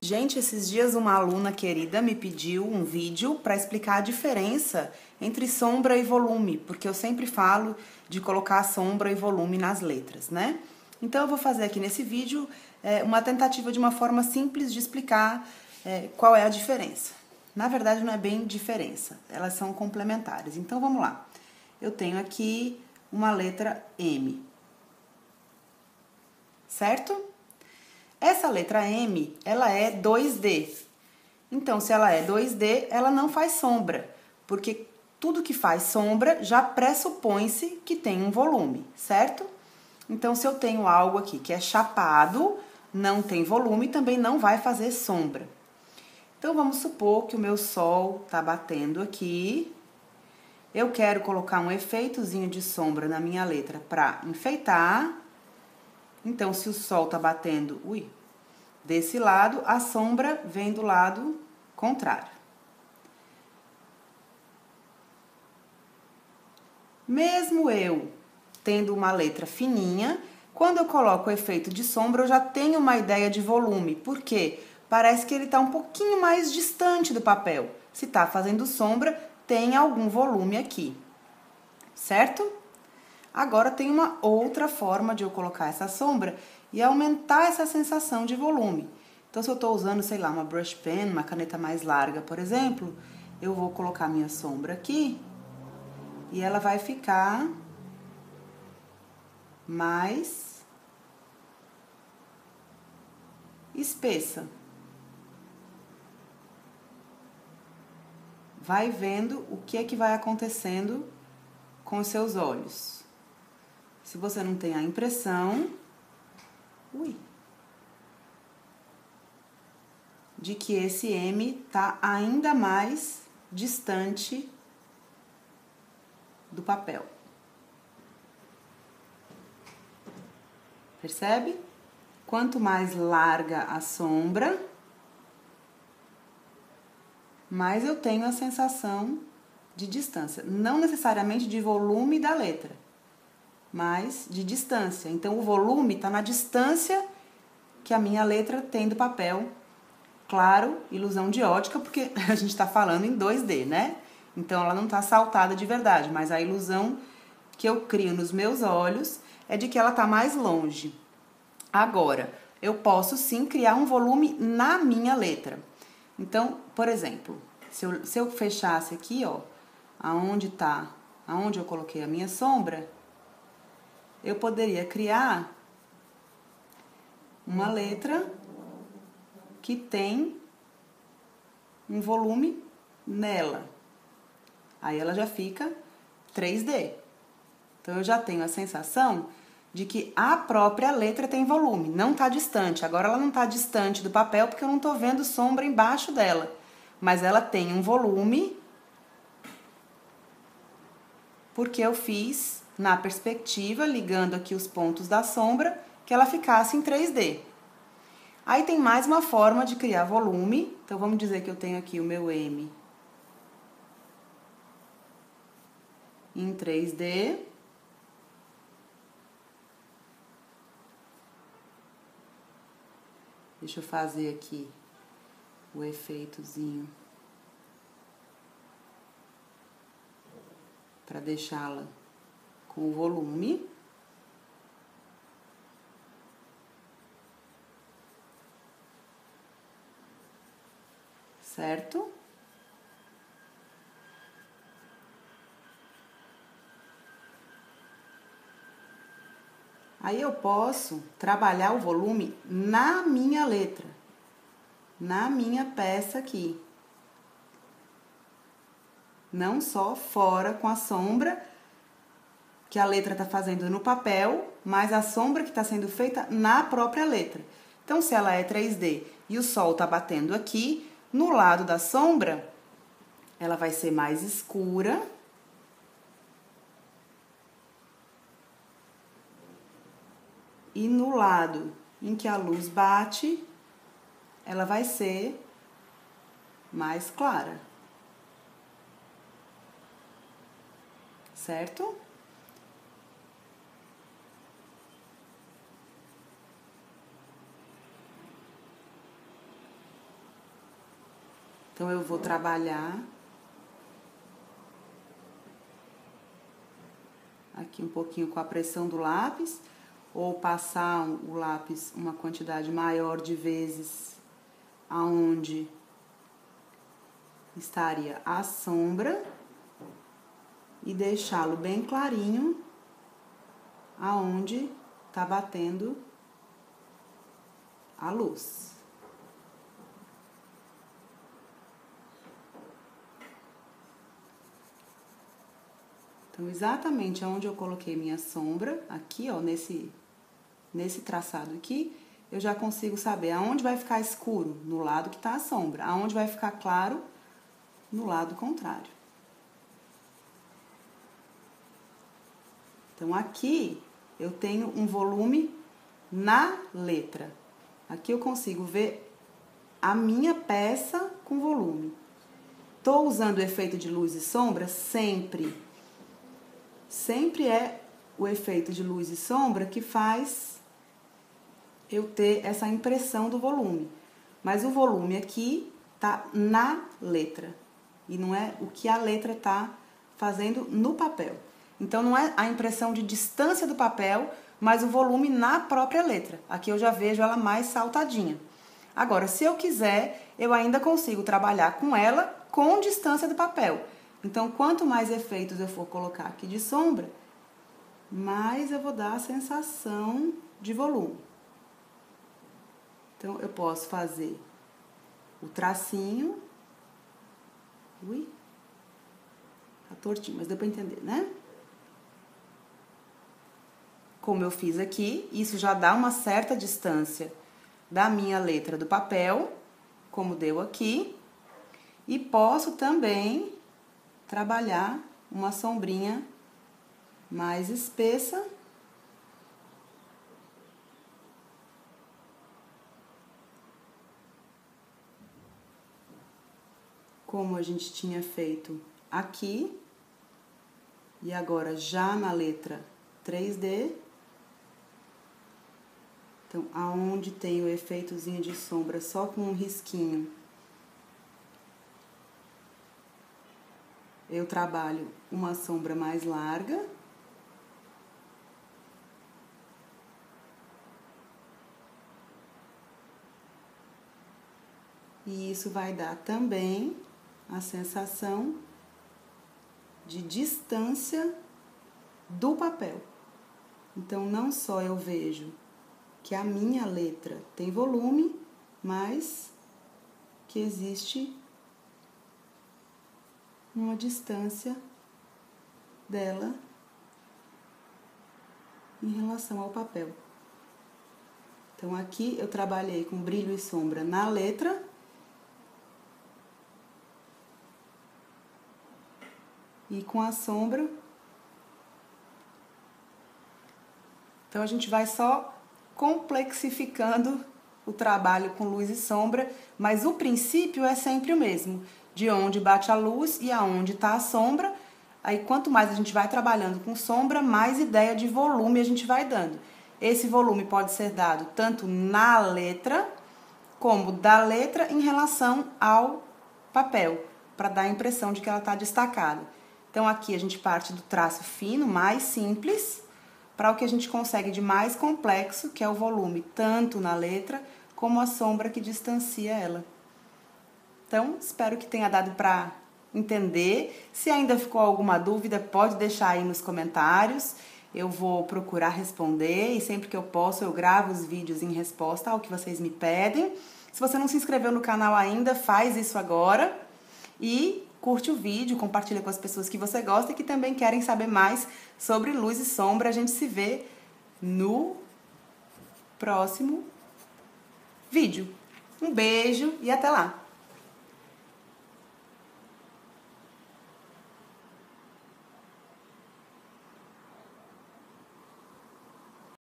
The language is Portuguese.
Gente, esses dias uma aluna querida me pediu um vídeo para explicar a diferença entre sombra e volume, porque eu sempre falo de colocar sombra e volume nas letras, né? Então eu vou fazer aqui nesse vídeo uma tentativa de uma forma simples de explicar qual é a diferença. Na verdade não é bem diferença, elas são complementares. Então vamos lá. Eu tenho aqui uma letra M, certo? Essa letra M, ela é 2D. Então, se ela é 2D, ela não faz sombra, porque tudo que faz sombra já pressupõe-se que tem um volume, certo? Então, se eu tenho algo aqui que é chapado, não tem volume, também não vai fazer sombra. Então, vamos supor que o meu sol está batendo aqui. Eu quero colocar um efeitozinho de sombra na minha letra para enfeitar. Então, se o sol tá batendo, desse lado, a sombra vem do lado contrário. Mesmo eu tendo uma letra fininha, quando eu coloco o efeito de sombra, eu já tenho uma ideia de volume. Por quê? Parece que ele tá um pouquinho mais distante do papel. Se tá fazendo sombra, tem algum volume aqui, certo? Agora tem uma outra forma de eu colocar essa sombra e aumentar essa sensação de volume. Então, se eu estou usando, sei lá, uma brush pen, uma caneta mais larga, por exemplo, eu vou colocar minha sombra aqui e ela vai ficar mais espessa. Vai vendo o que é que vai acontecendo com os seus olhos. Se você não tem a impressão, de que esse M tá ainda mais distante do papel. Percebe? Quanto mais larga a sombra, mais eu tenho a sensação de distância. Não necessariamente de volume da letra, mas de distância. Então, o volume está na distância que a minha letra tem do papel. Claro, ilusão de ótica, porque a gente está falando em 2D, né? Então, ela não está saltada de verdade, mas a ilusão que eu crio nos meus olhos é de que ela está mais longe. Agora, eu posso sim criar um volume na minha letra. Então, por exemplo, se eu fechasse aqui, ó, aonde eu coloquei a minha sombra, eu poderia criar uma letra que tem um volume nela. Aí ela já fica 3D. Então, eu já tenho a sensação de que a própria letra tem volume, não está distante. Agora, ela não está distante do papel porque eu não estou vendo sombra embaixo dela. Mas ela tem um volume porque eu fiz na perspectiva, ligando aqui os pontos da sombra, que ela ficasse em 3D. Aí tem mais uma forma de criar volume. Então, vamos dizer que eu tenho aqui o meu M em 3D. Deixa eu fazer aqui o efeitozinho para deixá-la com o volume. Certo? Aí eu posso trabalhar o volume na minha letra, na minha peça aqui. Não só fora com a sombra que a letra está fazendo no papel, mas a sombra que está sendo feita na própria letra. Então, se ela é 3D e o sol está batendo aqui, no lado da sombra, ela vai ser mais escura. E no lado em que a luz bate, ela vai ser mais clara. Certo? Então, eu vou trabalhar aqui um pouquinho com a pressão do lápis, ou passar o lápis uma quantidade maior de vezes aonde estaria a sombra e deixá-lo bem clarinho aonde tá batendo a luz. Então, exatamente onde eu coloquei minha sombra, aqui, ó, nesse traçado aqui, eu já consigo saber aonde vai ficar escuro, no lado que tá a sombra, aonde vai ficar claro, no lado contrário. Então, aqui eu tenho um volume na letra. Aqui eu consigo ver a minha peça com volume. Tô usando o efeito de luz e sombra sempre. Sempre é o efeito de luz e sombra que faz eu ter essa impressão do volume. Mas o volume aqui tá na letra. E não é o que a letra tá fazendo no papel. Então, não é a impressão de distância do papel, mas o volume na própria letra. Aqui eu já vejo ela mais saltadinha. Agora, se eu quiser, eu ainda consigo trabalhar com ela com distância do papel. Então, quanto mais efeitos eu for colocar aqui de sombra, mais eu vou dar a sensação de volume. Então, eu posso fazer o tracinho. Ui, tá tortinho, mas deu pra entender, né? Como eu fiz aqui, isso já dá uma certa distância da minha letra do papel, como deu aqui. E posso também trabalhar uma sombrinha mais espessa. Como a gente tinha feito aqui. E agora já na letra 3D. Então, aonde tem o efeitozinho de sombra só com um risquinho, eu trabalho uma sombra mais larga. E isso vai dar também a sensação de distância do papel. Então, não só eu vejo que a minha letra tem volume, mas que existe uma distância dela em relação ao papel. Então, aqui eu trabalhei com brilho e sombra na letra. E com a sombra. Então, a gente vai só complexificando o trabalho com luz e sombra, mas o princípio é sempre o mesmo. De onde bate a luz e aonde está a sombra. Aí, quanto mais a gente vai trabalhando com sombra, mais ideia de volume a gente vai dando. Esse volume pode ser dado tanto na letra, como da letra em relação ao papel, para dar a impressão de que ela está destacada. Então, aqui a gente parte do traço fino, mais simples, para o que a gente consegue de mais complexo, que é o volume, tanto na letra, como a sombra que distancia ela. Então, espero que tenha dado para entender. Se ainda ficou alguma dúvida, pode deixar aí nos comentários. Eu vou procurar responder e sempre que eu posso eu gravo os vídeos em resposta ao que vocês me pedem. Se você não se inscreveu no canal ainda, faz isso agora e curte o vídeo, compartilha com as pessoas que você gosta e que também querem saber mais sobre luz e sombra. A gente se vê no próximo vídeo. Um beijo e até lá!